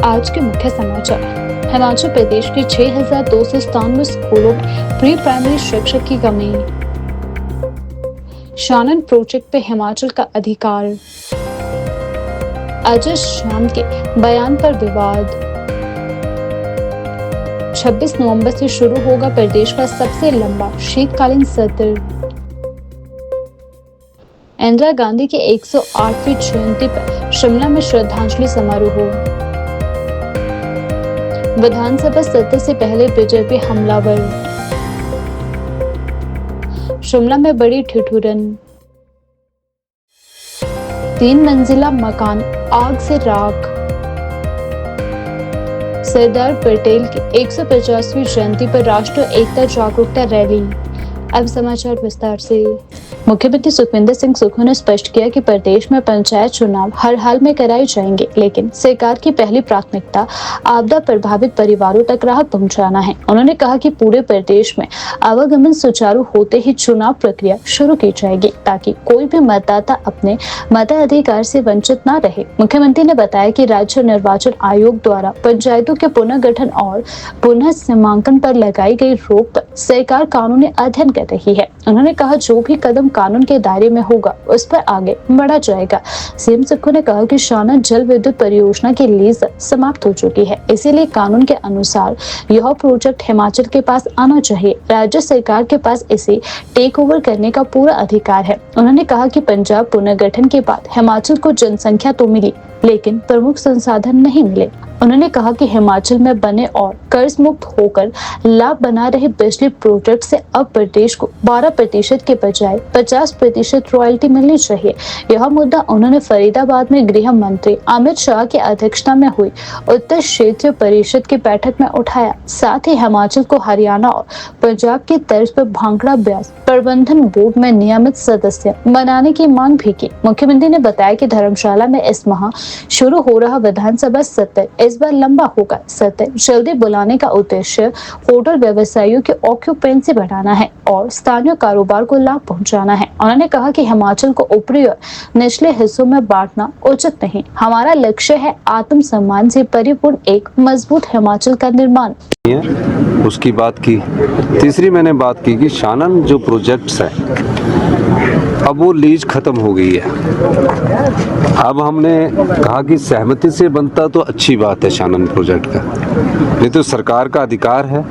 आज के मुख्य समाचार। हिमाचल प्रदेश के 6,297 स्कूलों में प्री प्राइमरी शिक्षक की कमी। शानन प्रोजेक्ट पे हिमाचल का अधिकार। अजय श्याम के बयान पर विवाद। 26 नवंबर से शुरू होगा प्रदेश का सबसे लंबा शीतकालीन सत्र। इंदिरा गांधी की 108वीं जयंती पर शिमला में श्रद्धांजलि समारोह। विधानसभा सत्र से पहले बीजेपी हमलावर। शिमला में बड़ी ठिठुरन। 3 मंजिला मकान आग से राख। सरदार पटेल की 150वीं जयंती पर राष्ट्रीय एकता जागरूकता रैली। अब समाचार विस्तार से। मुख्यमंत्री सुखविंदर सिंह सुक्खू ने स्पष्ट किया कि प्रदेश में पंचायत चुनाव हर हाल में कराए जाएंगे, लेकिन सरकार की पहली प्राथमिकता आपदा प्रभावित परिवारों तक राहत पहुंचाना है। उन्होंने कहा कि पूरे प्रदेश में आवागमन सुचारू होते ही चुनाव प्रक्रिया शुरू की जाएगी, ताकि कोई भी मतदाता अपने मताधिकार से वंचित न रहे। मुख्यमंत्री ने बताया कि राज्य निर्वाचन आयोग द्वारा पंचायतों के पुनर्गठन और पुनः सीमांकन पर लगाई गई रोक पर सरकार कानूनी अध्ययन कर रही है। उन्होंने कहा, जो भी कदम कानून के दायरे में होगा उस पर आगे बढ़ा जाएगा। सीएम सुक्खू ने कहा कि शानन जल विद्युत परियोजना की लीज समाप्त हो चुकी है, इसीलिए कानून के अनुसार यह प्रोजेक्ट हिमाचल के पास आना चाहिए। राज्य सरकार के पास इसे टेक ओवर करने का पूरा अधिकार है। उन्होंने कहा कि पंजाब पुनर्गठन के बाद हिमाचल को जनसंख्या तो मिली, लेकिन प्रमुख संसाधन नहीं मिले। उन्होंने कहा कि हिमाचल में बने और कर्ज मुक्त होकर लाभ बना रहे बिजली प्रोजेक्ट से अब प्रदेश को 12% के बजाय 50% रॉयल्टी मिलनी चाहिए। यह मुद्दा उन्होंने फरीदाबाद में गृह मंत्री अमित शाह की अध्यक्षता में हुई उत्तर क्षेत्रीय परिषद की बैठक में उठाया। साथ ही हिमाचल को हरियाणा और पंजाब की तर्ज पर भांगड़ा ब्याज प्रबंधन बोर्ड में नियमित सदस्य बनाने की मांग भी की। मुख्यमंत्री ने बताया कि धर्मशाला में इस माह शुरू हो रहा विधानसभा सत्र इस बार लंबा होगा। सत्र जल्दी बुलाने का उद्देश्य होटल व्यवसायियों की ऑक्यूपेंसी बढ़ाना है और स्थानीय कारोबार को लाभ पहुंचाना है। उन्होंने कहा कि हिमाचल को ऊपरी और निचले हिस्सों में बांटना उचित नहीं। हमारा लक्ष्य है आत्म सम्मान से परिपूर्ण एक मजबूत हिमाचल का निर्माण। उसकी बात की। तीसरी मैंने बात की कि शानन जो प्रोजेक्ट्स है अब वो लीज खत्म हो गई है। अब हमने कहा कि सहमति से बनता तो अच्छी बात है शानन प्रोजेक्ट का, नहीं तो सरकार का अधिकार है,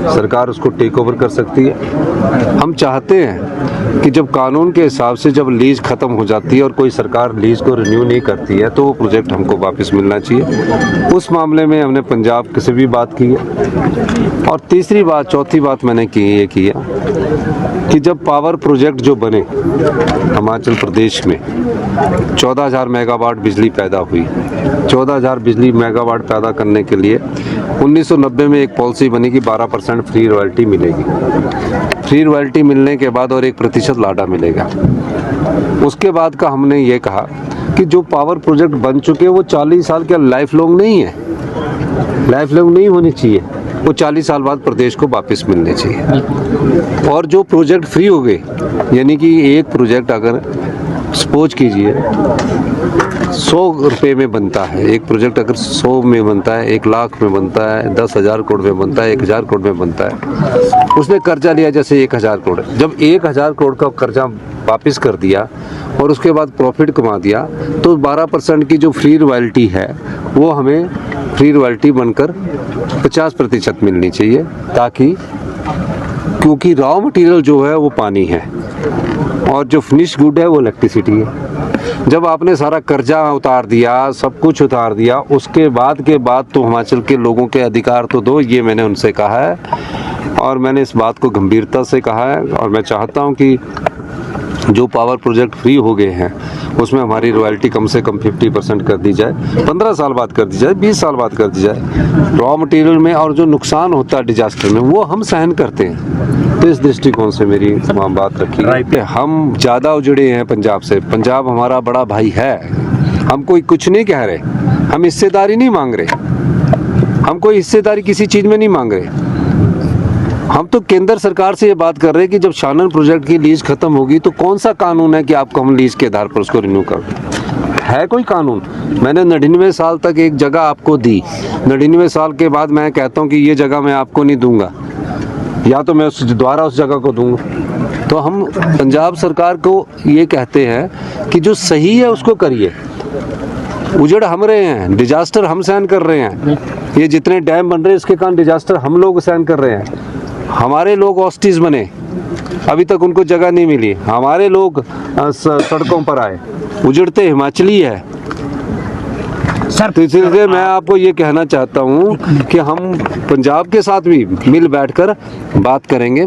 सरकार उसको टेक ओवर कर सकती है। हम चाहते हैं कि जब कानून के हिसाब से जब लीज खत्म हो जाती है और कोई सरकार लीज को रिन्यू नहीं करती है तो वो प्रोजेक्ट हमको वापस मिलना चाहिए। उस मामले में हमने पंजाब से भी बात की है। और तीसरी बात, चौथी बात मैंने ये की है कि जब पावर प्रोजेक्ट जो बने हिमाचल प्रदेश में 14,000 मेगावाट बिजली पैदा हुई। 14,000 बिजली मेगावाट पैदा करने के लिए 1990 में एक पॉलिसी बनी कि 12% फ्री रॉयल्टी मिलेगी। फ्री रॉयल्टी मिलने के बाद और 1% लाडा मिलेगा। उसके बाद का हमने ये कहा कि जो पावर प्रोजेक्ट बन चुके वो 40 साल के लाइफ लॉन्ग नहीं है, लाइफ लॉन्ग नहीं होनी चाहिए, वो 40 साल बाद प्रदेश को वापस मिलने चाहिए। और जो प्रोजेक्ट फ्री हो गए, यानी कि एक प्रोजेक्ट अगर सपोज कीजिए 100 रुपये में बनता है, एक प्रोजेक्ट अगर 100 में बनता है, 1 लाख में बनता है, 10,000 करोड़ में बनता है, 1,000 करोड़ में बनता है, उसने कर्जा लिया जैसे 1,000 करोड़। जब 1,000 करोड़ का कर्जा वापस कर दिया और उसके बाद प्रॉफिट कमा दिया तो 12% की जो फ्री रॉयल्टी है वो हमें फ्री रॉयल्टी बनकर 50% मिलनी चाहिए, ताकि क्योंकि रॉ मटेरियल जो है वो पानी है और जो फिनिश गुड है वो इलेक्ट्रिसिटी है। जब आपने सारा कर्जा उतार दिया, सब कुछ उतार दिया, उसके बाद तो हिमाचल के लोगों के अधिकार तो दो, ये मैंने उनसे कहा है और मैंने इस बात को गंभीरता से कहा है। और मैं चाहता हूँ कि जो पावर प्रोजेक्ट फ्री हो गए हैं उसमें हमारी रॉयल्टी कम से कम 50% कर दी जाए, 15 साल बाद कर दी जाए, 20 साल बाद कर दी जाए। रॉ मटेरियल में और जो नुकसान होता है डिजास्टर में वो हम सहन करते हैं। तो इस दृष्टिकोण से मेरी तमाम बात रखी। हम ज़्यादा उजड़े हैं पंजाब से, पंजाब हमारा बड़ा भाई है। हम कोई कुछ नहीं कह रहे, हम हिस्सेदारी नहीं मांग रहे, हम कोई हिस्सेदारी किसी चीज़ में नहीं मांग रहे। हम तो केंद्र सरकार से ये बात कर रहे हैं कि जब शानन प्रोजेक्ट की लीज खत्म होगी तो कौन सा कानून है कि आपको हम लीज के आधार पर उसको रिन्यू कर दें। है कोई कानून? मैंने 99 साल तक एक जगह आपको दी, 99 साल के बाद मैं कहता हूँ कि ये जगह मैं आपको नहीं दूंगा, या तो मैं उस दोबारा उस जगह को दूंगा। तो हम पंजाब सरकार को ये कहते हैं कि जो सही है उसको करिए। उजड़ हम रहे हैं, डिजास्टर हम सहन कर रहे हैं, ये जितने डैम बन रहे हैं इसके कारण डिजास्टर हम लोग सहन कर रहे हैं। हमारे लोग ऑस्टिस बने, अभी तक उनको जगह नहीं मिली, हमारे लोग सड़कों पर आए, उजड़ते हिमाचली है। सर तो इसलिए मैं आपको ये कहना चाहता हूँ कि हम पंजाब के साथ भी मिल बैठकर बात करेंगे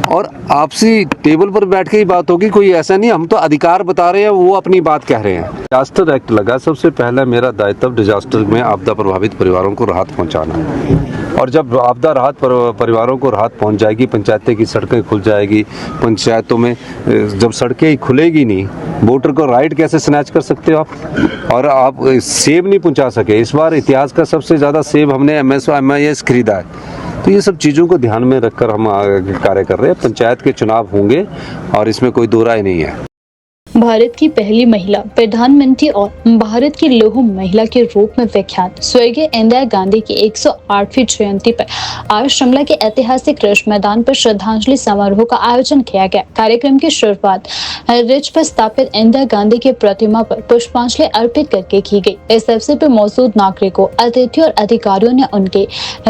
और आपसी टेबल पर बैठ के ही बात होगी। कोई ऐसा नहीं हम तो अधिकार बता रहे हैं, वो अपनी बात कह रहे हैं। डिजास्टर एक्ट लगा, सबसे पहला मेरा दायित्व डिजास्टर में आपदा प्रभावित परिवारों को राहत पहुंचाना है। और जब आपदा राहत परिवारों को राहत पहुंच जाएगी, पंचायतें की सड़कें खुल जाएगी, पंचायतों में जब सड़कें ही खुलेगी नहीं, वोटर को राइट कैसे स्नैच कर सकते हो आप? और आप सेब नहीं पहुंचा सके। इस बार इतिहास का सबसे ज़्यादा सेब हमने MIS खरीदा है। तो ये सब चीज़ों को ध्यान में रखकर हम आगे कार्य कर रहे हैं। पंचायत के चुनाव होंगे और इसमें कोई दो राय नहीं है। भारत की पहली महिला प्रधानमंत्री और भारत की लौह महिला के रूप में विख्यात स्वर्गीय इंदिरा गांधी की 108वीं जयंती पर आज शिमला के ऐतिहासिक रिज मैदान पर श्रद्धांजलि समारोह का आयोजन किया गया। कार्यक्रम की शुरुआत रिज पर स्थापित इंदिरा गांधी की प्रतिमा पर पुष्पांजलि अर्पित करके की गई। इस अवसर पर मौजूद नागरिकों, अतिथियों और अधिकारियों ने उनके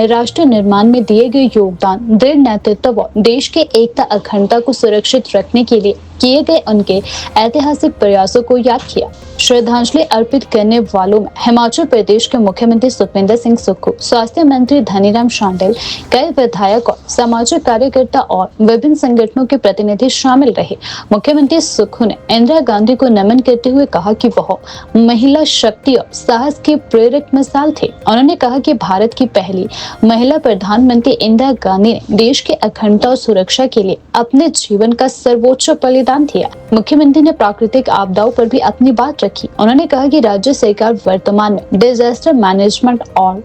राष्ट्र निर्माण में दिए गए योगदान, दृढ़ नेतृत्व और देश की एकता अखंडता को सुरक्षित रखने के लिए किए गए उनके ऐतिहासिक प्रयासों को याद किया। श्रद्धांजलि अर्पित करने वालों में हिमाचल प्रदेश के मुख्यमंत्री सुखविंदर सिंह सुक्खू, स्वास्थ्य मंत्री धनीराम शांडिल, कई विधायक और सामाजिक कार्यकर्ता और विभिन्न संगठनों के प्रतिनिधि शामिल रहे। मुख्यमंत्री सुक्खू ने इंदिरा गांधी को नमन करते हुए कहा कि वह महिला शक्ति और साहस की प्रेरक मिसाल थे। उन्होंने कहा कि भारत की पहली महिला प्रधानमंत्री इंदिरा गांधी ने देश की अखंडता और सुरक्षा के लिए अपने जीवन का सर्वोच्च बलिदान दिया। मुख्यमंत्री ने प्राकृतिक आपदाओं पर भी अपनी बात रखी। उन्होंने कहा कि राज्य सरकार वर्तमान में डिजास्टर मैनेजमेंट और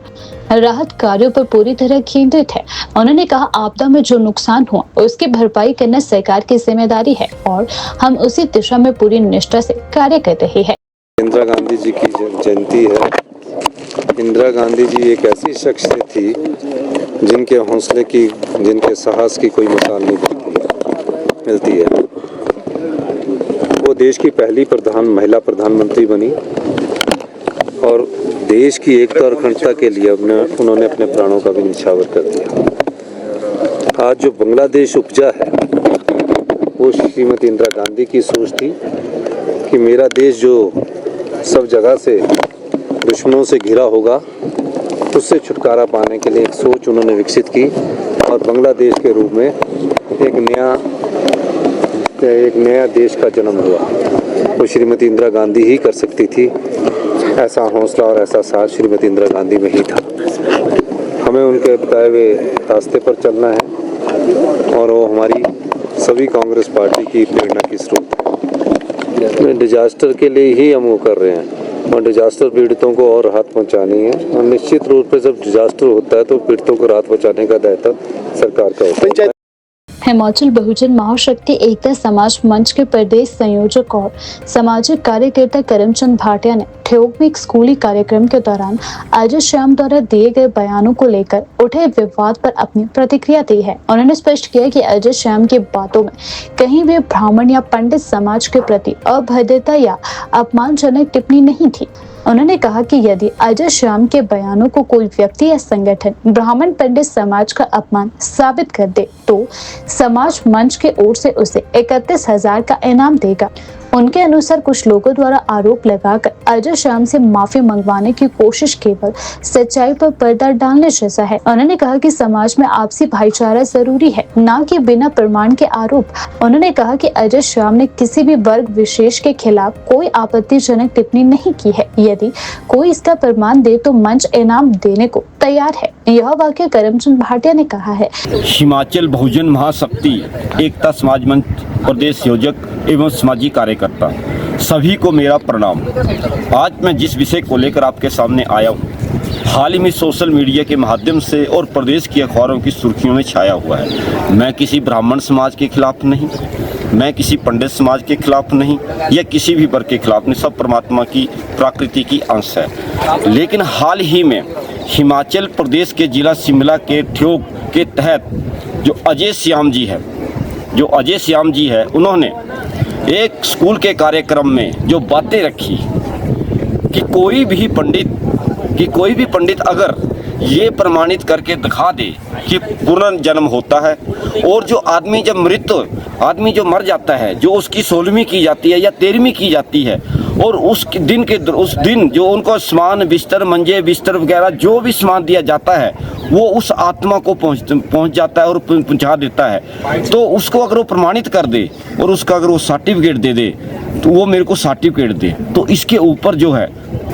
राहत कार्यों पर पूरी तरह केंद्रित है। उन्होंने कहा आपदा में जो नुकसान हुआ उसकी भरपाई करना सरकार की जिम्मेदारी है और हम उसी दिशा में पूरी निष्ठा से कार्य कर रहे हैं। इंदिरा गांधी जी की जयंती है। इंदिरा गांधी जी एक ऐसी शख्सियत थी जिनके हौसले की, जिनके साहस की कोई मिसाल नहीं मिलती है। वो देश की पहली महिला प्रधानमंत्री बनी और देश की एकता और अखंडता के लिए उन्होंने अपने प्राणों का भी निछावर कर दिया। आज जो बांग्लादेश उपजा है वो श्रीमती इंदिरा गांधी की सोच थी कि मेरा देश जो सब जगह से दुश्मनों से घिरा होगा उससे छुटकारा पाने के लिए एक सोच उन्होंने विकसित की और बांग्लादेश के रूप में एक नया देश का जन्म हुआ। वो श्रीमती इंदिरा गांधी ही कर सकती थी। ऐसा हौसला और ऐसा साहस श्रीमती इंदिरा गांधी में ही था। हमें उनके बताए हुए रास्ते पर चलना है और वो हमारी सभी कांग्रेस पार्टी की प्रेरणा की स्रोत है। डिजास्टर के लिए ही हम वो कर रहे हैं और डिजास्टर पीड़ितों को और राहत पहुंचानी है और निश्चित रूप से जब डिजास्टर होता है तो पीड़ितों को राहत पहुंचाने का दायित्व सरकार का होता है। हिमाचल बहुजन महाशक्ति एकता समाज मंच के प्रदेश संयोजक और सामाजिक कार्यकर्ता करमचंद भाटिया ने ठियोग में एक स्कूली कार्यक्रम के दौरान अजय श्याम द्वारा दिए गए बयानों को लेकर उठे विवाद पर अपनी प्रतिक्रिया दी है। उन्होंने स्पष्ट किया कि अजय श्याम की बातों में कहीं भी ब्राह्मण या पंडित समाज के प्रति अभद्रता या अपमानजनक टिप्पणी नहीं थी। उन्होंने कहा कि यदि अजय श्याम के बयानों को कोई व्यक्ति या संगठन ब्राह्मण पंडित समाज का अपमान साबित कर दे तो समाज मंच के ओर से उसे 31,000 का इनाम देगा। उनके अनुसार कुछ लोगों द्वारा आरोप लगाकर अजय श्याम से माफी मंगवाने की कोशिश केवल सच्चाई पर पर्दा डालने जैसा है। उन्होंने कहा कि समाज में आपसी भाईचारा जरूरी है, न कि बिना प्रमाण के आरोप। उन्होंने कहा कि अजय श्याम ने किसी भी वर्ग विशेष के खिलाफ कोई आपत्तिजनक टिप्पणी नहीं की है। यदि कोई इसका प्रमाण दे तो मंच इनाम देने को तैयार है। यह वाक्य करमचंद भाटिया ने कहा है। हिमाचल बहुजन महाशक्ति एकता समाज मंच प्रदेश संयोजक एवं सामाजिक कार्यकर्ता सभी को मेरा प्रणाम। आज मैं जिस विषय को लेकर आपके सामने आया हूँ हाल ही में सोशल मीडिया के माध्यम से और प्रदेश की अखबारों की सुर्खियों में छाया हुआ है। मैं किसी ब्राह्मण समाज के खिलाफ नहीं, मैं किसी पंडित समाज के खिलाफ नहीं या किसी भी वर्ग के खिलाफ नहीं, सब परमात्मा की प्रकृति की अंश है। लेकिन हाल ही में हिमाचल प्रदेश के जिला शिमला के ठियोग के तहत जो अजय श्याम जी है उन्होंने एक स्कूल के कार्यक्रम में जो बातें रखी कि कोई भी पंडित अगर ये प्रमाणित करके दिखा दे कि पुनर्जन्म होता है और जो आदमी जो मर जाता है, जो उसकी 16वीं की जाती है या 13वीं की जाती है और उस दिन जो उनको सामान बिस्तर मंजे बिस्तर वगैरह जो भी सामान दिया जाता है वो उस आत्मा को पहुंच जाता है और पहुंचा देता है। तो उसको अगर वो प्रमाणित कर दे और उसका अगर वो सर्टिफिकेट दे दे तो वो मेरे को सर्टिफिकेट दे, तो इसके ऊपर जो है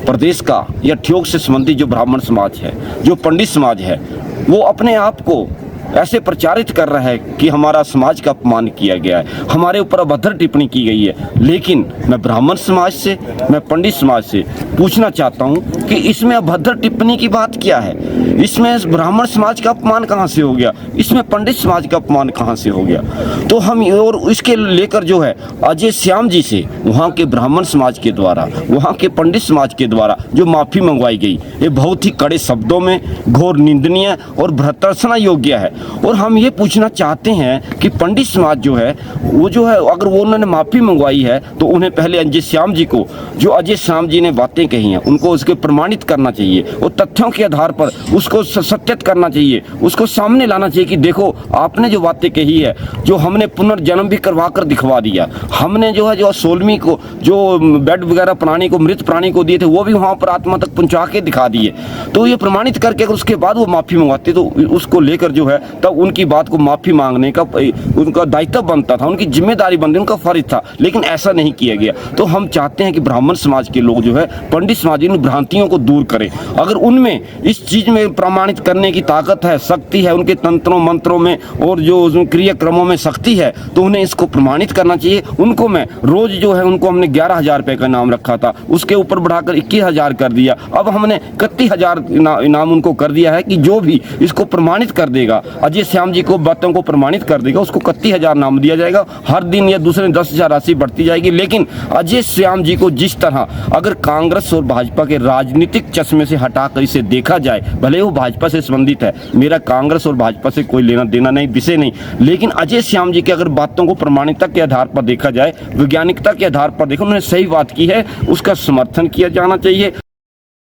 प्रदेश का या ठियोग से संबंधित जो ब्राह्मण समाज है, जो पंडित समाज है, वो अपने आप को ऐसे प्रचारित कर रहा है कि हमारा समाज का अपमान किया गया है, हमारे ऊपर अभद्र टिप्पणी की गई है। लेकिन मैं ब्राह्मण समाज से, मैं पंडित समाज से पूछना चाहता हूं कि इसमें अभद्र टिप्पणी की बात क्या है? इसमें ब्राह्मण समाज का अपमान कहां से हो गया? इसमें पंडित समाज का अपमान कहां से हो गया? तो हम और इसके लेकर जो है अजय श्याम जी से वहाँ के ब्राह्मण समाज के द्वारा, वहाँ के पंडित समाज के द्वारा जो माफ़ी मंगवाई गई, ये बहुत ही कड़े शब्दों में घोर निंदनीय और भर्त्सना योग्य है। और हम ये पूछना चाहते हैं कि पंडित समाज जो है वो जो है अगर वो उन्होंने माफ़ी मंगवाई है तो उन्हें पहले अजय श्याम जी को, जो अजय श्याम जी ने बातें कही हैं, उनको उसके प्रमाणित करना चाहिए और तथ्यों के आधार पर उसको सत्यापित करना चाहिए, उसको सामने लाना चाहिए कि देखो आपने जो बातें कही है, जो हमने पुनर्जन्म भी करवा कर दिखवा दिया, हमने जो है जो 16वीं को जो बेड वगैरह प्राणी को, मृत प्राणी को दिए थे वो भी वहाँ पर आत्मा तक पहुँचा के दिखा दिए। तो ये प्रमाणित करके अगर उसके बाद वो माफ़ी मंगवाते तो उसको लेकर जो है तब उनकी बात को माफ़ी मांगने का उनका दायित्व बनता था, उनकी जिम्मेदारी बनती, उनका फर्ज था। लेकिन ऐसा नहीं किया गया। तो हम चाहते हैं कि ब्राह्मण समाज के लोग जो है पंडित समाज इन भ्रांतियों को दूर करें। अगर उनमें इस चीज़ में प्रमाणित करने की ताकत है, शक्ति है, उनके तंत्रों मंत्रों में और जो क्रियाक्रमों में शक्ति है, तो उन्हें इसको प्रमाणित करना चाहिए। उनको मैं रोज़ जो है उनको हमने 11,000 रुपये का इनाम रखा था, उसके ऊपर बढ़ाकर 21,000 कर दिया। अब हमने 31,000 इनाम उनको कर दिया है कि जो भी इसको प्रमाणित कर देगा, अजय श्याम जी को बातों को प्रमाणित कर देगा, उसको 31,000 नाम दिया जाएगा। हर दिन या दूसरे 10,000 राशि बढ़ती जाएगी। लेकिन अजय श्याम जी को जिस तरह अगर कांग्रेस और भाजपा के राजनीतिक चश्मे से हटाकर इसे देखा जाए, भले वो भाजपा से संबंधित है, मेरा कांग्रेस और भाजपा से कोई लेना देना नहीं, विषय नहीं, लेकिन अजय श्याम जी की अगर बातों को प्रमाणिकता के आधार पर देखा जाए, वैज्ञानिकता के आधार पर देखो, उन्होंने सही बात की है, उसका समर्थन किया जाना चाहिए।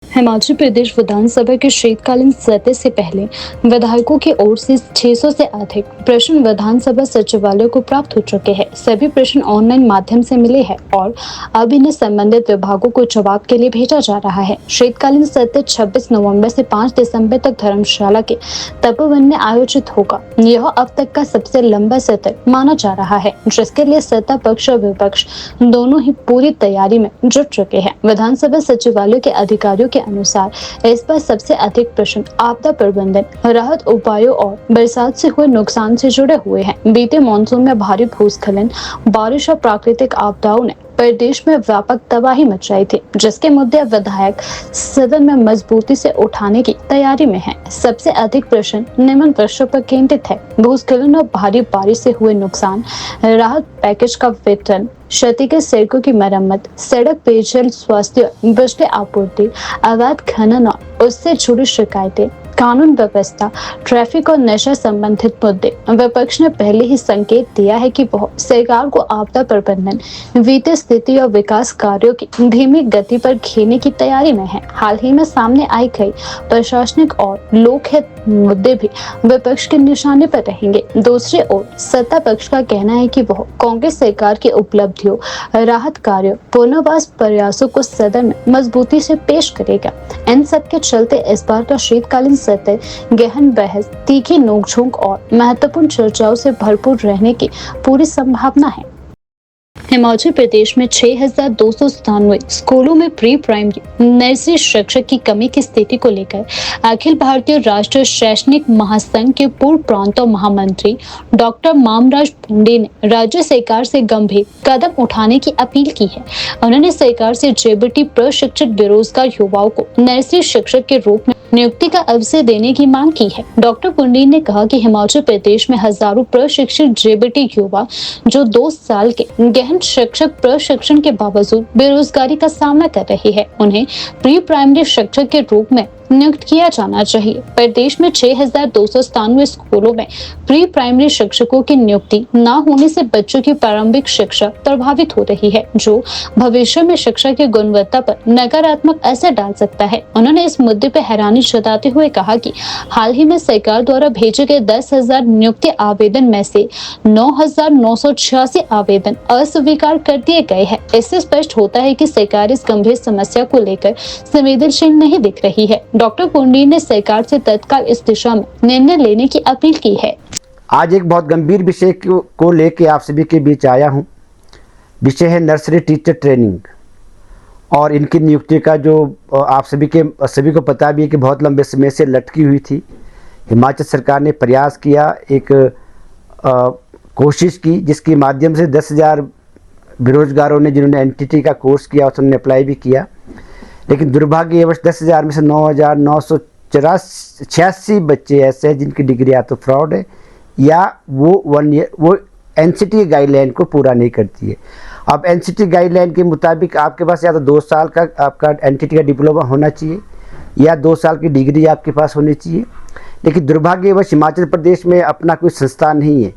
हिमाचल प्रदेश विधानसभा के शीतकालीन सत्र से पहले विधायकों की ओर से 600 से अधिक प्रश्न विधानसभा सचिवालय को प्राप्त हो चुके हैं। सभी प्रश्न ऑनलाइन माध्यम से मिले हैं और अब इन्हें संबंधित विभागों को जवाब के लिए भेजा जा रहा है। शीतकालीन सत्र 26 नवंबर से 5 दिसंबर तक धर्मशाला के तपोवन में आयोजित होगा। यह अब तक का सबसे लंबा सत्र माना जा रहा है, जिसके लिए सत्ता पक्ष और विपक्ष दोनों ही पूरी तैयारी में जुट चुके हैं। विधानसभा सचिवालय के अधिकारियों के अनुसार इस बार सबसे अधिक प्रश्न आपदा प्रबंधन, राहत उपायों और बरसात से हुए नुकसान से जुड़े हुए हैं। बीते मॉनसून में भारी भूस्खलन, बारिश और प्राकृतिक आपदाओं ने प्रदेश में व्यापक तबाही मचाई थी, जिसके मुद्दे विधायक सदन में मजबूती से उठाने की तैयारी में हैं। सबसे अधिक प्रश्न निम्न विषयों पर केंद्रित है: भूस्खलन और भारी बारिश से हुए नुकसान, राहत पैकेज का वितरण, क्षतिग्रस्त सड़कों की मरम्मत, सड़क, पेयजल, स्वास्थ्य, बिजली आपूर्ति, अवैध खनन और उससे जुड़ी शिकायतें, कानून व्यवस्था, ट्रैफिक और नशा संबंधित मुद्दे। विपक्ष ने पहले ही संकेत दिया है कि वह सरकार को आपदा प्रबंधन, वित्तीय स्थिति और विकास कार्यों की धीमी गति पर घेरने की तैयारी में है। हाल ही में सामने आई कई प्रशासनिक और लोकहित मुद्दे भी विपक्ष के निशाने पर रहेंगे। दूसरी ओर सत्ता पक्ष का कहना है कि वह कांग्रेस सरकार की उपलब्धियों, राहत कार्यों, पुनर्वास प्रयासों को सदन में मजबूती से पेश करेगा। इन सब के चलते इस बार का शीतकालीन सत्र गहन बहस, तीखी नोकझोंक और महत्वपूर्ण चर्चाओं से भरपूर रहने की पूरी संभावना है। हिमाचल प्रदेश में 6,297 स्कूलों में प्री प्राइमरी नर्सरी शिक्षक की कमी की स्थिति को लेकर अखिल भारतीय राष्ट्रीय शैक्षणिक महासंघ के पूर्व प्रांत महामंत्री डॉक्टर मामराज पुंडे ने राज्य सरकार से गंभीर कदम उठाने की अपील की है। उन्होंने सरकार से जेबीटी प्रशिक्षित बेरोजगार युवाओं को नर्सरी शिक्षक के रूप में नियुक्ति का अवसर देने की मांग की है। डॉक्टर पुंडे ने कहा कि हिमाचल प्रदेश में हजारों प्रशिक्षित जेबीटी युवा जो 2 साल के गहन शिक्षक प्रशिक्षण के बावजूद बेरोजगारी का सामना कर रहे हैं, उन्हें प्री प्राइमरी शिक्षक के रूप में नियुक्त किया जाना चाहिए। प्रदेश में 6,297 स्कूलों में प्री प्राइमरी शिक्षकों की नियुक्ति न होने से बच्चों की प्रारंभिक शिक्षा प्रभावित हो रही है, जो भविष्य में शिक्षा की गुणवत्ता पर नकारात्मक असर डाल सकता है। उन्होंने इस मुद्दे पर हैरानी जताते हुए कहा कि हाल ही में सरकार द्वारा भेजे गए 10,000 नियुक्ति आवेदन में से 9,986 आवेदन अस्वीकार कर दिए गए हैं। इससे स्पष्ट होता है कि सरकार इस गंभीर समस्या को लेकर संवेदनशील नहीं दिख रही है। डॉक्टर पुंडे ने सरकार से तत्काल इस दिशा में निर्णय लेने की अपील की है। आज एक बहुत गंभीर विषय को लेकर आप सभी के बीच आया हूं। विषय है नर्सरी टीचर ट्रेनिंग और इनकी नियुक्ति का जो आप सभी को पता भी है कि बहुत लंबे समय से लटकी हुई थी। हिमाचल सरकार ने प्रयास किया, एक कोशिश की, जिसके माध्यम से 10,000 बेरोजगारों ने जिन्होंने एनटीटी का कोर्स किया उन्होंने अप्लाई भी किया, लेकिन दुर्भाग्यवश 10,000 में से 9,986 बच्चे ऐसे हैं जिनकी डिग्री या तो फ्रॉड है या वो एनसीटी गाइडलाइन को पूरा नहीं करती है। अब एनसीटी गाइडलाइन के मुताबिक आपके पास या तो 2 साल का आपका एनटीटी का डिप्लोमा होना चाहिए या 2 साल की डिग्री आपके पास होनी चाहिए, लेकिन दुर्भाग्यवश हिमाचल प्रदेश में अपना कोई संस्थान नहीं है।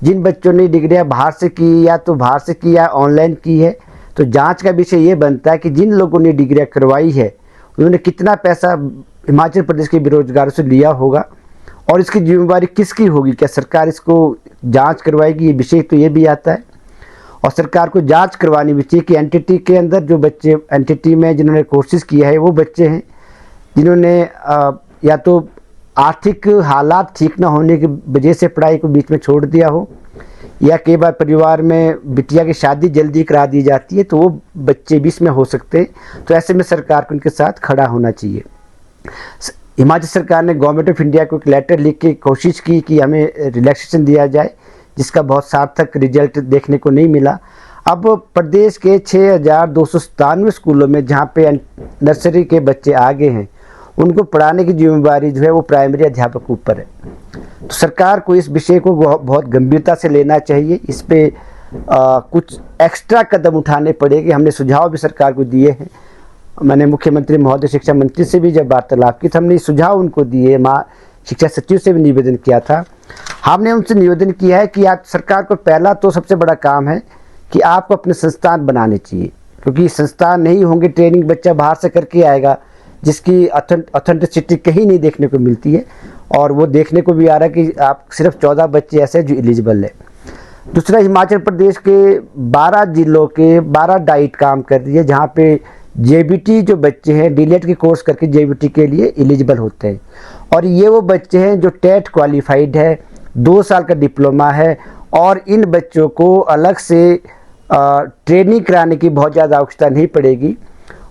जिन बच्चों ने डिग्रियाँ बाहर से की या तो बाहर से की या ऑनलाइन की है, तो जांच का विषय ये बनता है कि जिन लोगों ने डिग्रियाँ करवाई है उन्होंने कितना पैसा हिमाचल प्रदेश के बेरोजगारों से लिया होगा और इसकी जिम्मेवारी किसकी होगी। क्या सरकार इसको जांच करवाएगी, ये विषय तो ये भी आता है। और सरकार को जांच करवानी भी चाहिए कि एनटीटी के अंदर जो बच्चे एनटीटी में जिन्होंने कोर्सेज किया है वो बच्चे हैं जिन्होंने या तो आर्थिक हालात ठीक ना होने की वजह से पढ़ाई को बीच में छोड़ दिया हो या कई बार परिवार में बिटिया की शादी जल्दी करा दी जाती है, तो वो बच्चे भी इसमें हो सकते हैं। तो ऐसे में सरकार को उनके साथ खड़ा होना चाहिए। हिमाचल सरकार ने गवर्नमेंट ऑफ इंडिया को एक लेटर लिख के कोशिश की कि हमें रिलैक्सेशन दिया जाए, जिसका बहुत सार्थक रिजल्ट देखने को नहीं मिला। अब प्रदेश के 6,297 स्कूलों में जहाँ पे नर्सरी के बच्चे आगे हैं उनको पढ़ाने की जिम्मेदारी जो है वो प्राइमरी अध्यापक के ऊपर है। तो सरकार को इस विषय को बहुत गंभीरता से लेना चाहिए। इस पे कुछ एक्स्ट्रा कदम उठाने पड़ेंगे। हमने सुझाव भी सरकार को दिए हैं। मैंने मुख्यमंत्री महोदय, शिक्षा मंत्री से भी जब वार्तालाप की तो हमने सुझाव उनको दिए। शिक्षा सचिव से भी निवेदन किया था। हमने उनसे निवेदन किया है कि आप सरकार को पहला तो सबसे बड़ा काम है कि आपको अपने संस्थान बनाने चाहिए, क्योंकि संस्थान नहीं होंगे, ट्रेनिंग बच्चा बाहर से करके आएगा जिसकी ऑथेंटिसिटी कहीं नहीं देखने को मिलती है। और वो देखने को भी आ रहा है कि आप सिर्फ 14 बच्चे ऐसे हैं जो एलिजिबल है। दूसरा, हिमाचल प्रदेश के 12 जिलों के 12 डाइट काम कर रही है जहाँ पे जेबीटी जो बच्चे हैं डीलेट के कोर्स करके जेबीटी के लिए एलिजिबल होते हैं। और ये वो बच्चे हैं जो टेट क्वालिफाइड है, 2 साल का डिप्लोमा है और इन बच्चों को अलग से ट्रेनिंग कराने की बहुत ज़्यादा आवश्यकता नहीं पड़ेगी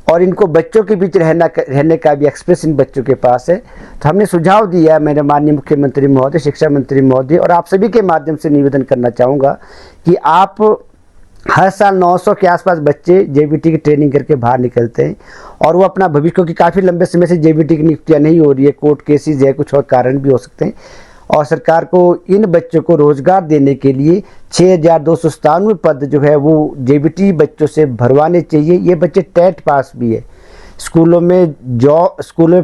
और इनको बच्चों के बीच रहने का भी एक्सपीरियंस इन बच्चों के पास है। तो हमने सुझाव दिया है, मेरे माननीय मुख्यमंत्री महोदय, शिक्षा मंत्री महोदय और आप सभी के माध्यम से निवेदन करना चाहूँगा कि आप हर साल 900 के आसपास बच्चे जेबीटी की ट्रेनिंग करके बाहर निकलते हैं और वो अपना भविष्य, क्योंकि काफ़ी लंबे समय से जेबीटी की नियुक्तियाँ नहीं हो रही है, कोर्ट केसेज है, कुछ और कारण भी हो सकते हैं। और सरकार को इन बच्चों को रोजगार देने के लिए 6,297 पद जो है वो जेबीटी बच्चों से भरवाने चाहिए। ये बच्चे टेट पास भी है, स्कूलों में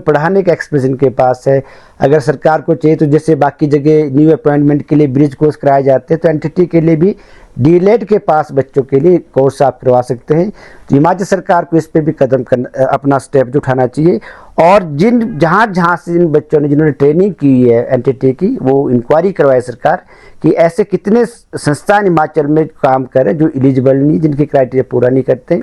पढ़ाने का एक्सपीरियंस इनके पास है। अगर सरकार को चाहिए तो जैसे बाकी जगह न्यू अपॉइंटमेंट के लिए ब्रिज कोर्स कराए जाते हैं, तो एनटीटी के लिए भी डीलेट के पास बच्चों के लिए कोर्स आप करवा सकते हैं। तो हिमाचल सरकार को इस पे भी कदम अपना स्टेप उठाना चाहिए और जहाँ से जिन बच्चों ने जिन्होंने ट्रेनिंग की है एनटीटी की, वो इंक्वायरी करवाए सरकार कि ऐसे कितने संस्थान हिमाचल में काम कर रहे हैं जो एलिजिबल नहीं, जिनके क्राइटेरिया पूरा नहीं करते।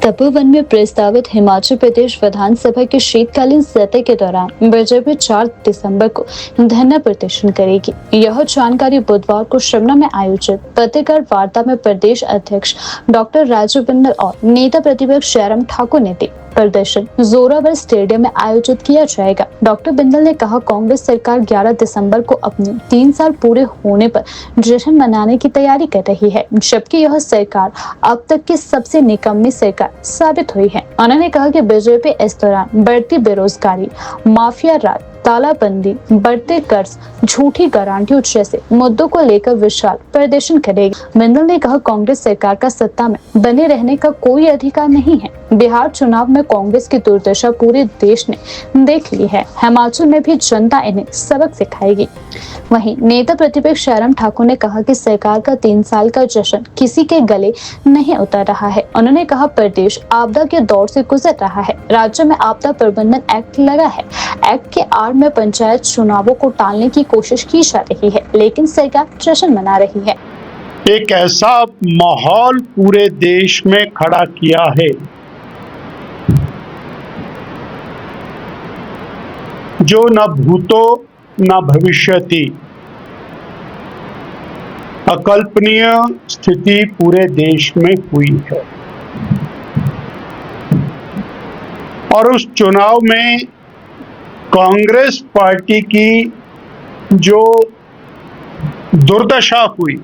तपोवन में प्रस्तावित हिमाचल प्रदेश विधानसभा के शीतकालीन सत्र के दौरान बीजेपी 4 दिसंबर को धरना प्रदर्शन करेगी। यह जानकारी बुधवार को शिमला में आयोजित पत्रकार वार्ता में प्रदेश अध्यक्ष डॉक्टर राजू बिंदल और नेता प्रतिपक्ष जयराम ठाकुर ने दी। प्रदर्शन जोरावर स्टेडियम में आयोजित किया जाएगा। डॉक्टर बिंदल ने कहा, कांग्रेस सरकार 11 दिसंबर को अपने 3 साल पूरे होने पर जश्न मनाने की तैयारी कर रही है, जबकि यह सरकार अब तक की सबसे निकम्मी सरकार साबित हुई है। उन्होंने कहा कि बीजेपी इस दौरान बढ़ती बेरोजगारी, माफिया राज, तालाबंदी, बढ़ते कर्ज, झूठी गारंटियों जैसे मुद्दों को लेकर विशाल प्रदर्शन करेगी। बिंदल ने कहा, कांग्रेस सरकार का सत्ता में बने रहने का कोई अधिकार नहीं है। बिहार चुनाव में कांग्रेस की दुर्दशा पूरे देश ने देख ली है। हिमाचल में भी जनता इन्हें सबक सिखाएगी। वहीं नेता प्रतिपक्ष जयराम ठाकुर ने कहा कि सरकार का 3 साल का जश्न किसी के गले नहीं उतर रहा है। उन्होंने कहा, प्रदेश आपदा के दौर से गुजर रहा है। राज्य में आपदा प्रबंधन एक्ट लगा है। एक्ट के आड़ में पंचायत चुनावों को टालने की कोशिश की जा रही है, लेकिन सरकार जश्न मना रही है। एक ऐसा माहौल पूरे देश में खड़ा किया है जो न भूतो न भविष्यति, अकल्पनीय स्थिति पूरे देश में हुई है। और उस चुनाव में कांग्रेस पार्टी की जो दुर्दशा हुई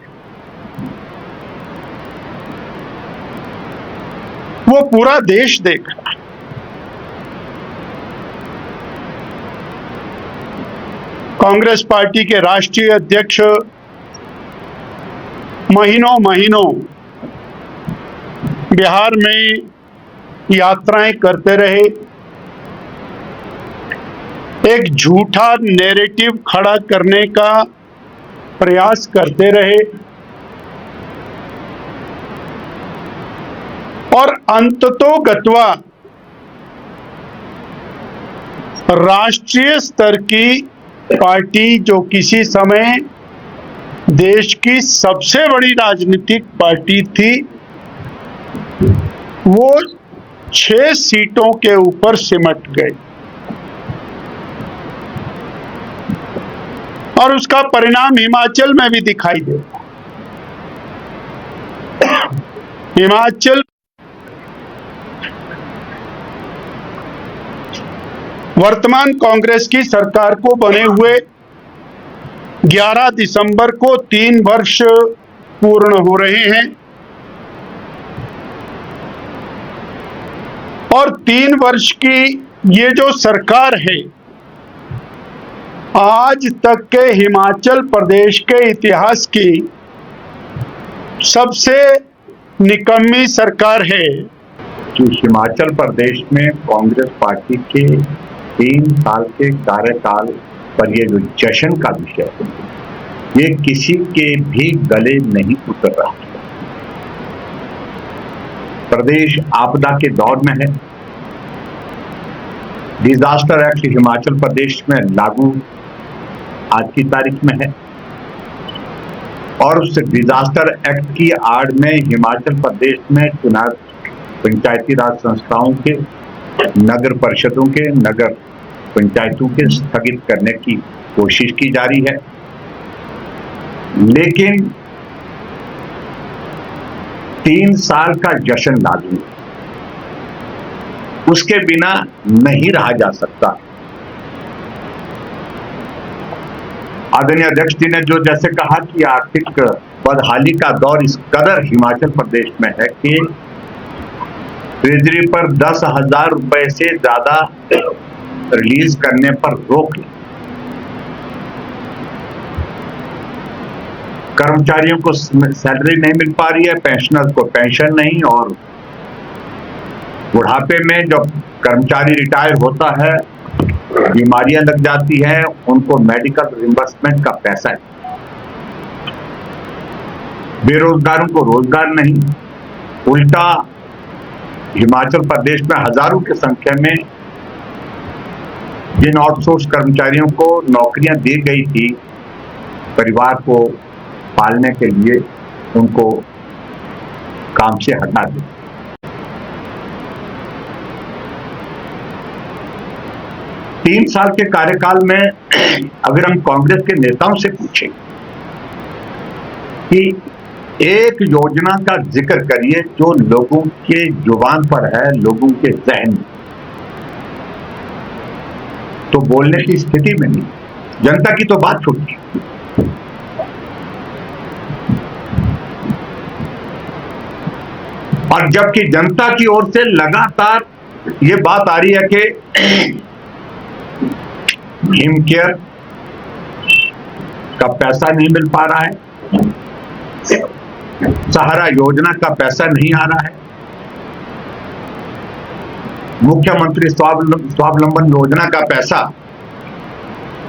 वो पूरा देश देख रहा है। कांग्रेस पार्टी के राष्ट्रीय अध्यक्ष महीनों बिहार में यात्राएं करते रहे, एक झूठा नैरेटिव खड़ा करने का प्रयास करते रहे और अंततोगत्वा राष्ट्रीय स्तर की पार्टी जो किसी समय देश की सबसे बड़ी राजनीतिक पार्टी थी, वो 6 सीटों के ऊपर सिमट गई। और उसका परिणाम हिमाचल में भी दिखाई दे। हिमाचल वर्तमान कांग्रेस की सरकार को बने हुए 11 दिसंबर को 3 वर्ष पूर्ण हो रहे हैं और 3 वर्ष की ये जो सरकार है, आज तक के हिमाचल प्रदेश के इतिहास की सबसे निकम्मी सरकार है। कि हिमाचल प्रदेश में कांग्रेस पार्टी के 3 साल के कार्यकाल पर ये जो जश्न का विषय है, ये किसी के भी गले नहीं उतर रहा। प्रदेश आपदा के दौर में है। डिजास्टर एक्ट हिमाचल प्रदेश में लागू आज की तारीख में है और उस डिजास्टर एक्ट की आड़ में हिमाचल प्रदेश में चुनाव पंचायती राज संस्थाओं के, नगर परिषदों के, नगर पंचायतों के स्थगित करने की कोशिश की जा रही है। लेकिन 3 साल का जश्न लागू, उसके बिना नहीं रहा जा सकता। आदरणीय अध्यक्ष जी ने जो जैसे कहा कि आर्थिक बदहाली का दौर इस कदर हिमाचल प्रदेश में है कि ट्रेजरी पर 10,000 रुपए से ज्यादा रिलीज करने पर रोक है। कर्मचारियों को सैलरी नहीं मिल पा रही है, पेंशनर्स को पेंशन नहीं, और बुढ़ापे में जब कर्मचारी रिटायर होता है, बीमारियां लग जाती हैं, उनको मेडिकल रिम्बर्समेंट का पैसा है। बेरोजगारों को रोजगार नहीं, उल्टा हिमाचल प्रदेश में हजारों की संख्या में जिन आउटसोर्स कर्मचारियों को नौकरियां दी गई थी परिवार को पालने के लिए, उनको काम से हटा दिया। 3 साल के कार्यकाल में अगर हम कांग्रेस के नेताओं से पूछें कि एक योजना का जिक्र करिए जो लोगों के जुबान पर है, लोगों के जहन में, तो बोलने की स्थिति में नहीं। जनता की तो बात छोटी, और जबकि जनता की ओर से लगातार ये बात आ रही है कि हिम केयर का पैसा नहीं मिल पा रहा है, सहारा योजना का पैसा नहीं आ रहा है, मुख्यमंत्री स्वावलंबन योजना का पैसा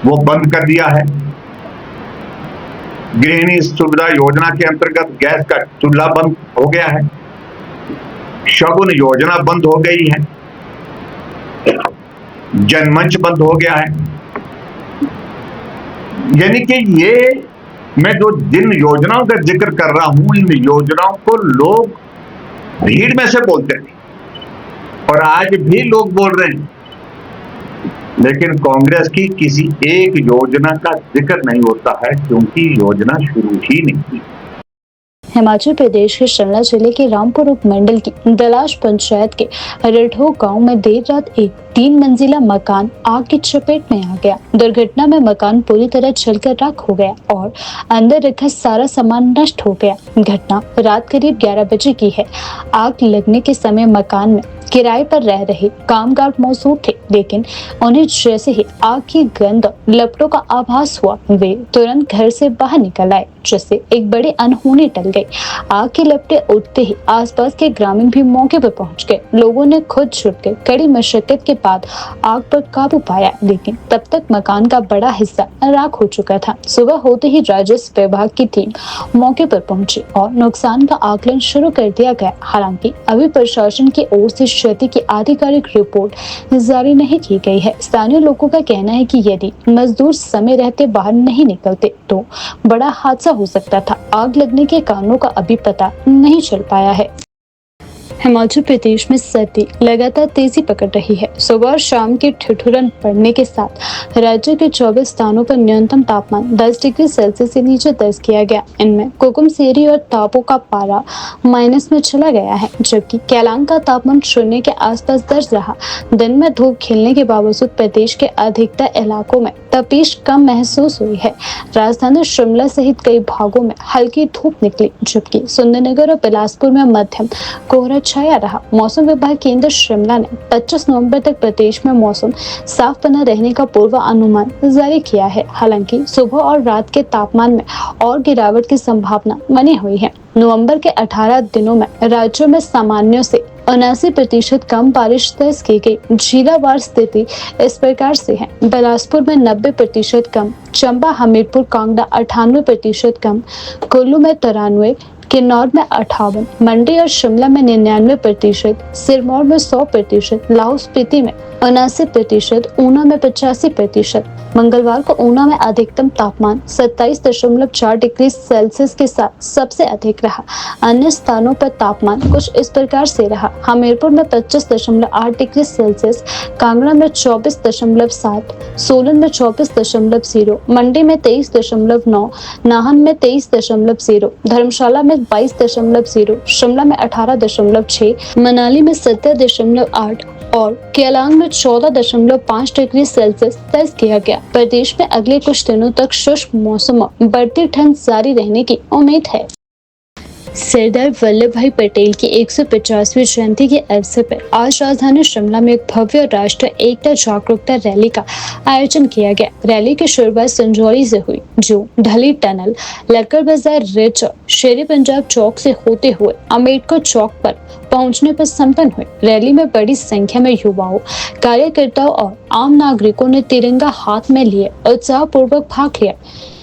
वो बंद कर दिया है, गृहिणी सुविधा योजना के अंतर्गत गैस का चूल्हा बंद हो गया है, शगुन योजना बंद हो गई है, जनमंच बंद हो गया है। यानी कि ये मैं जो जिन योजनाओं का जिक्र कर रहा हूं, इन योजनाओं को लोग भीड़ में से बोलते थे और आज भी लोग बोल रहे हैं, लेकिन कांग्रेस की किसी एक योजना का जिक्र नहीं होता है क्योंकि योजना शुरू ही नहीं हुई। हिमाचल प्रदेश के शिमला जिले के रामपुर उपमंडल की दलाश पंचायत के रठो गांव में देर रात एक 3 मंजिला मकान आग की चपेट में आ गया। दुर्घटना में मकान पूरी तरह जलकर राख हो गया और अंदर रखा सारा सामान नष्ट हो गया। घटना रात करीब 11 बजे की है। आग लगने के समय मकान में किराए पर रह रहे कामगार मौजूद थे, लेकिन उन्हें जैसे ही आग की गंध लपटों का आभास हुआ, वे तुरंत घर से बाहर निकल आए, जिससे एक बड़ी अनहोनी टल गई। आग की लपटें उठते ही आसपास के ग्रामीण भी मौके पर पहुंच गए। लोगों ने खुद छुपकर कड़ी मशक्कत के बाद आग पर काबू पाया, लेकिन तब तक मकान का बड़ा हिस्सा राख हो चुका था। सुबह होते ही राजस्व विभाग की टीम मौके पर पहुंची और नुकसान का आकलन शुरू कर दिया गया। हालांकि अभी प्रशासन की ओर से क्षति की आधिकारिक रिपोर्ट जारी नहीं की गई है। स्थानीय लोगों का कहना है कि यदि मजदूर समय रहते बाहर नहीं निकलते तो बड़ा हादसा हो सकता था। आग लगने के कारणों का अभी पता नहीं चल पाया है। हिमाचल प्रदेश में सर्दी लगातार तेजी पकड़ रही है। सुबह और शाम की ठिठुरन पड़ने के साथ राज्य के 24 स्थानों पर न्यूनतम तापमान 10 डिग्री सेल्सियस से नीचे दर्ज किया गया। इनमें कुकुमसेरी और तापो का पारा माइनस में चला गया है, जबकि केलांग का तापमान 0 के आसपास दर्ज रहा। दिन में धूप खिलने के बावजूद प्रदेश के अधिकतर इलाकों में तपिश कम महसूस हुई है। राजधानी शिमला सहित कई भागों में हल्की धूप निकली, जबकि सुंदरनगर और बिलासपुर में मध्यम कोहरा छाया रहा। मौसम विभाग केंद्र शिमला ने 25 नवंबर तक प्रदेश में मौसम साफ बना रहने का पूर्वानुमान जारी किया है। हालांकि सुबह और रात के तापमान में और गिरावट की संभावना बनी हुई है। नवंबर के 18 दिनों में राज्यों में सामान्य से 79% कम बारिश दर्ज की गई। जिलावार स्थिति इस प्रकार से है: बिलासपुर में 90% कम, चंबा, हमीरपुर, कांगड़ा 98% कम, कुल्लू में 93, किन्नौर में 58, मंडी और शिमला में 99%, सिरमौर में 100%, लाहौल स्पीति में 79%, ऊना में 85%। मंगलवार को ऊना में अधिकतम तापमान 27.4 डिग्री सेल्सियस के साथ सबसे अधिक रहा। अन्य स्थानों पर तापमान कुछ इस प्रकार से रहा: हमीरपुर में 25.8 डिग्री सेल्सियस, कांगड़ा में 24.7, सोलन में 24.0, मंडी में 23.9, नाहन में 23.0, धर्मशाला में 22.0, शिमला में 18.6, मनाली में 17.8 और केलांग में 14.5 डिग्री सेल्सियस दर्ज किया गया। प्रदेश में अगले कुछ दिनों तक शुष्क मौसम और बढ़ती ठंड जारी रहने की उम्मीद है। सरदार वल्लभ भाई पटेल की 150वीं जयंती के अवसर पर आज राजधानी शिमला में एक भव्य राष्ट्रीय एकता जागरूकता रैली का आयोजन किया गया। रैली की शुरुआत संजौली से हुई, जो ढली टनल, लक्कड़ बाजार रिच और शेरे पंजाब चौक से होते हुए अम्बेडकर चौक पर पहुंचने पर संपन्न हुई। रैली में बड़ी संख्या में युवाओं, कार्यकर्ताओं और आम नागरिकों ने तिरंगा हाथ में लिए उत्साहपूर्वक भाग लिया।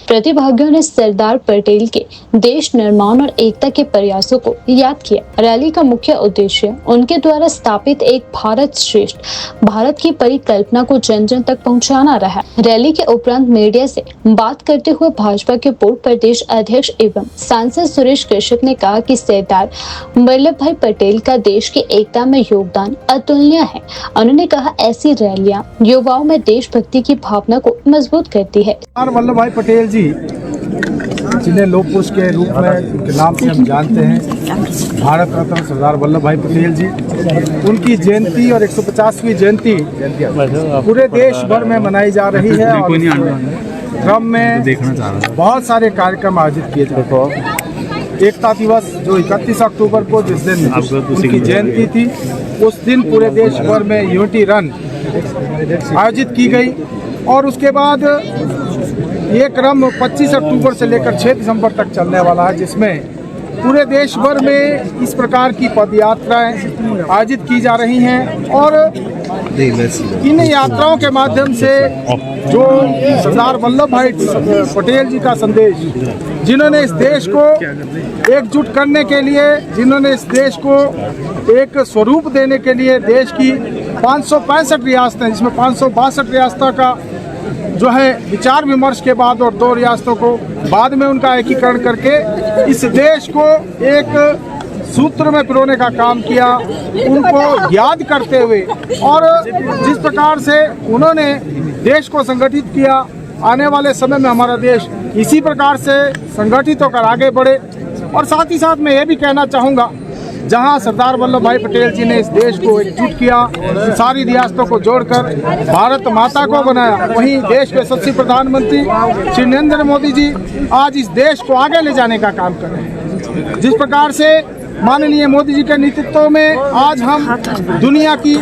प्रतिभागियों ने सरदार पटेल के देश निर्माण और एकता के प्रयासों को याद किया। रैली का मुख्य उद्देश्य उनके द्वारा स्थापित एक भारत श्रेष्ठ भारत की परिकल्पना को जन जन तक पहुंचाना रहा। रैली के उपरांत मीडिया से बात करते हुए भाजपा के पूर्व प्रदेश अध्यक्ष एवं सांसद सुरेश कश्यप ने कहा कि सरदार वल्लभ भाई पटेल का देश की एकता में योगदान अतुलनीय है। उन्होंने कहा ऐसी रैलियां युवाओं में देशभक्ति की भावना को मजबूत करती है। सरदार वल्लभ भाई पटेल जी, जिन्हें लोक पुरुष के रूप में उनके नाम से हम जानते हैं, भारत रत्न सरदार वल्लभ भाई पटेल जी, उनकी जयंती और 150वीं जयंती पूरे देश भर में मनाई जा रही है और क्रम में बहुत सारे कार्यक्रम आयोजित किए जाते हैं। एकता दिवस जो 31 अक्टूबर को जिस दिन उनकी जयंती थी, उस दिन पूरे देश भर में यूनिटी रन आयोजित की गई और उसके बाद ये क्रम 25 अक्टूबर से लेकर 6 दिसंबर तक चलने वाला है, जिसमें पूरे देश भर में इस प्रकार की पद यात्राएं आयोजित की जा रही हैं और इन यात्राओं के माध्यम से जो सरदार वल्लभ भाई पटेल जी का संदेश, जिन्होंने इस देश को एकजुट करने के लिए, जिन्होंने इस देश को एक स्वरूप देने के लिए देश की 565 रियासतें, जिसमें 562 रियासतों का जो है विचार विमर्श के बाद और 2 रियासतों को बाद में उनका एकीकरण करके इस देश को एक सूत्र में पिरोने का काम किया, उनको याद करते हुए और जिस प्रकार से उन्होंने देश को संगठित किया, आने वाले समय में हमारा देश इसी प्रकार से संगठित होकर आगे बढ़े। और साथ ही साथ मैं ये भी कहना चाहूँगा, जहां सरदार वल्लभ भाई पटेल जी ने इस देश को एकजुट किया, सारी रियासतों को जोड़कर भारत माता को बनाया, वहीं देश के यशस्वी प्रधानमंत्री श्री नरेंद्र मोदी जी आज इस देश को आगे ले जाने का काम कर रहे हैं। जिस प्रकार से माननीय मोदी जी के नेतृत्व में आज हम दुनिया की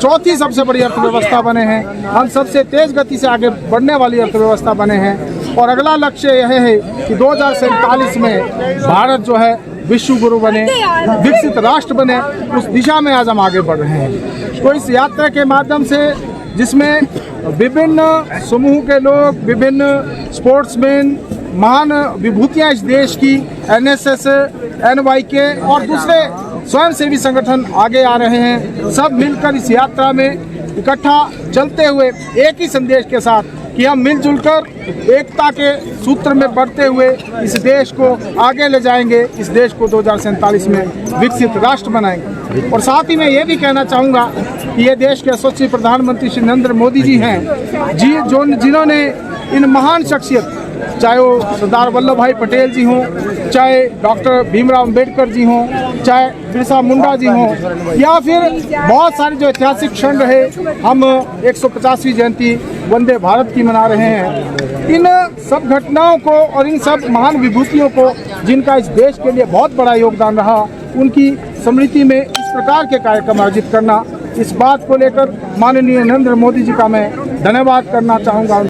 चौथी सबसे बड़ी अर्थव्यवस्था बने हैं, हम सबसे तेज गति से आगे बढ़ने वाली अर्थव्यवस्था बने हैं और अगला लक्ष्य यह है कि 2047 में भारत जो है विश्व गुरु बने, विकसित राष्ट्र बने, उस दिशा में आज हम आगे बढ़ रहे हैं। तो इस यात्रा के माध्यम से, जिसमें विभिन्न समूह के लोग, विभिन्न स्पोर्ट्समैन, महान विभूतियां इस देश की, NSS, NYK और दूसरे स्वयंसेवी संगठन आगे आ रहे हैं, सब मिलकर इस यात्रा में इकट्ठा चलते हुए एक ही संदेश के साथ कि हम मिलजुल कर एकता के सूत्र में बढ़ते हुए इस देश को आगे ले जाएंगे, इस देश को 2047 में विकसित राष्ट्र बनाएंगे। और साथ ही मैं ये भी कहना चाहूँगा कि ये देश के यशस्वी प्रधानमंत्री श्री नरेंद्र मोदी जी हैं, जिन्होंने इन महान शख्सियत, चाहे वो सरदार वल्लभ भाई पटेल जी हों, चाहे डॉक्टर भीमराव अंबेडकर जी हों, चाहे बिरसा मुंडा जी हों, या फिर बहुत सारे जो ऐतिहासिक क्षण रहे, हम 150वीं जयंती वंदे भारत की मना रहे हैं। इन सब घटनाओं को और इन सब महान विभूतियों को, जिनका इस देश के लिए बहुत बड़ा योगदान रहा, उनकी स्मृति में इस प्रकार के कार्यक्रम आयोजित करना, इस बात को लेकर माननीय नरेंद्र मोदी जी का मैं धन्यवाद करना चाहूँगा।